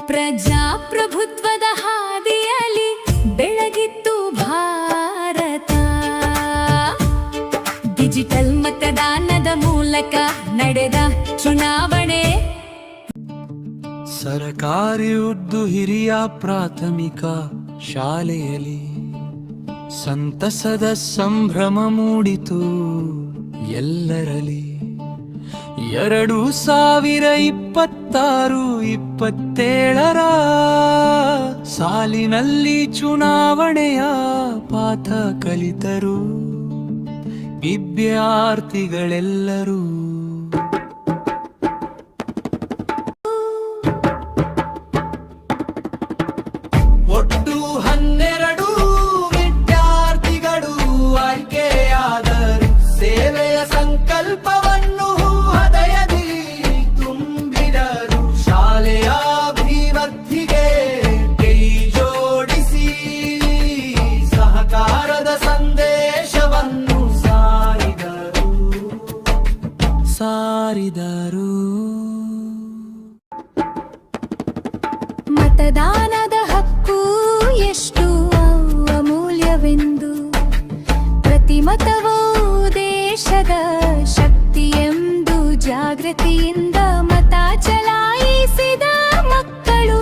ಪ್ರಜಾಪ್ರಭುತ್ವದ ಹಾದಿಯಲ್ಲಿ ಬೆಳಗಿತ್ತು ಭಾರತ. ಡಿಜಿಟಲ್ ಮತದಾನದ ಮೂಲಕ ನಡೆದ ಚುನಾವಣೆ. ಸರಕಾರಿ ಉರ್ದು ಹಿರಿಯ ಪ್ರಾಥಮಿಕ ಶಾಲೆಯಲ್ಲಿ ಸಂತಸದ ಸಂಭ್ರಮ ಮೂಡಿತು ಎಲ್ಲರಲ್ಲಿ. 2026-27 ಸಾಲಿನಲ್ಲಿ ಚುನಾವಣೆಯ ಪಾಠ ಕಲಿತರು ವಿದ್ಯಾರ್ಥಿಗಳೆಲ್ಲರೂ. ಒಟ್ಟು 12 ವಿದ್ಯಾರ್ಥಿಗಳು ಆಯ್ಕೆಯಾದರು. ಸೇವೆಯ ಸಂಕಲ್ಪವನ್ನು ಹೃದಯದಿ ತುಂಬಿದರು. ಶಾಲೆಯ ಅಭಿವೃದ್ಧಿಗೆ ಕೈ ಜೋಡಿಸಿ ಸಹಕಾರದ ಸಂದೇಶವನ್ನು ಸಾರಿದರು. ಮತದಾನದ ಹಕ್ಕು ಎಷ್ಟು ಅಮೂಲ್ಯವೆಂದು, ಪ್ರತಿ ಮತವೂ ದೇಶದ ಶಕ್ತಿ ಎಂದು ಜಾಗೃತಿಯಿಂದ ಮತ ಚಲಾಯಿಸಿದ ಮಕ್ಕಳು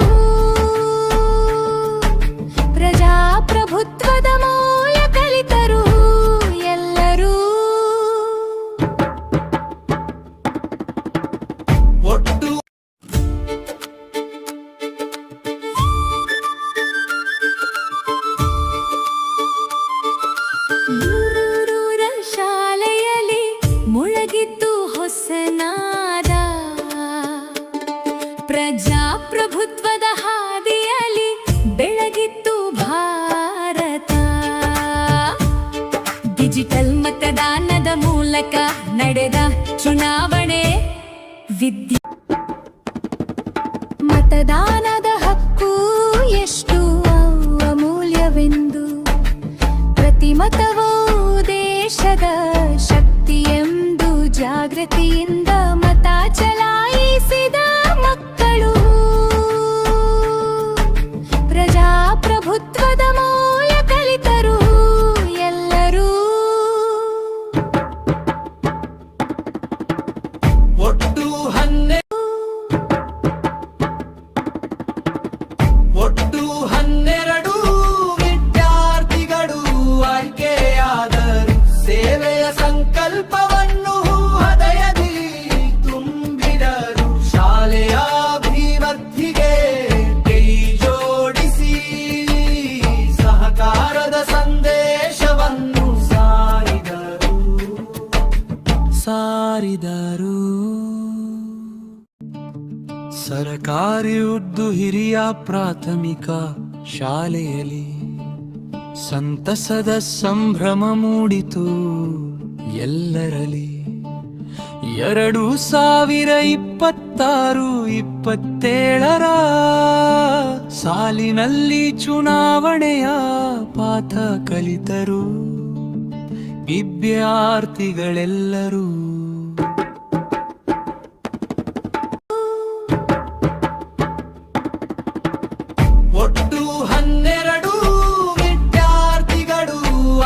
ಪ್ರಜಾಪ್ರಭುತ್ವದ ಮೌಲ್ಯ ಕಲಿತರು ಎಲ್ಲರೂ. ಒಟ್ಟು ನೂರೂರ ಶಾಲೆಯಲ್ಲಿ ಮುಳಗಿದ್ದು ಹೊಸನಾದ. ಪ್ರಜಾಪ್ರಭುತ್ವದ ಹಾದಿಯಲ್ಲಿ ಬೆಳಗಿತ್ತು ಭಾರತ. ಡಿಜಿಟಲ್ ಮತದಾನದ ಮೂಲಕ ನಡೆದ ಚುನಾವಣೆ. ಮತದಾನದ ಹಕ್ಕು ಎಷ್ಟು ಅಮೂಲ್ಯವೆಂದು, ಪ್ರತಿ ಮತವೂ ದೇಶದ ಶಕ್ತಿ ಎಂದು ಜಾಗೃತಿಯಿಂದ ಮತ ಚಲಾಯಿಸಿದ ಮಕ್ಕಳು ಪ್ರಜಾಪ್ರಭುತ್ವದ ಮೌಲ್ಯ ಕಲಿತರು ಎಲ್ಲರೂ. ಒಟ್ಟು 12 ವಿದ್ಯಾರ್ಥಿಗಳು ಆಯ್ಕೆಯಾದರು. ಸೇವೆಯ ಸಂಕಲ್ಪವನ್ನು ಹೃದಯದಿ ತುಂಬಿದರು. ಶಾಲೆಯ ಅಭಿವೃದ್ಧಿಗೆ ಕೈ ಜೋಡಿಸಿ ಸಹಕಾರದ ಸಂದೇಶವನ್ನು ಸಾರಿದರು. ಸರಕಾರಿ ಉರ್ದು ಹಿರಿಯ ಪ್ರಾಥಮಿಕ ಶಾಲೆಯಲ್ಲಿ ಸಂತಸದ ಸಂಭ್ರಮ ಮೂಡಿತು ಎಲ್ಲರಲ್ಲಿ. 2026-27 ಸಾಲಿನಲ್ಲಿ ಚುನಾವಣೆಯ ಪಾಠ ಕಲಿತರು ವಿದ್ಯಾರ್ಥಿಗಳೆಲ್ಲರೂ. ಒಟ್ಟು 12 ವಿದ್ಯಾರ್ಥಿಗಳು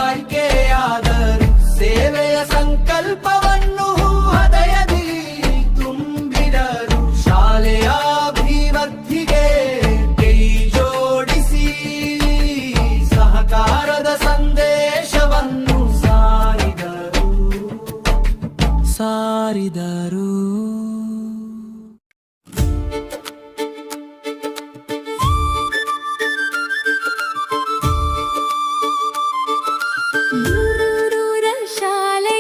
ಆಯ್ಕೆಯಾದರು. ಸೇವೆಯ ಸಂಕಲ್ಪವನ್ನು ಹೃದಯದಿ ತುಂಬಿದರು. ಶಾಲೆಯ ಅಭಿವೃದ್ಧಿಗೆ ಕೈ ಜೋಡಿಸಿ ಸಹಕಾರದ ಸಂದೇಶವನ್ನು ಸಾರಿದರು.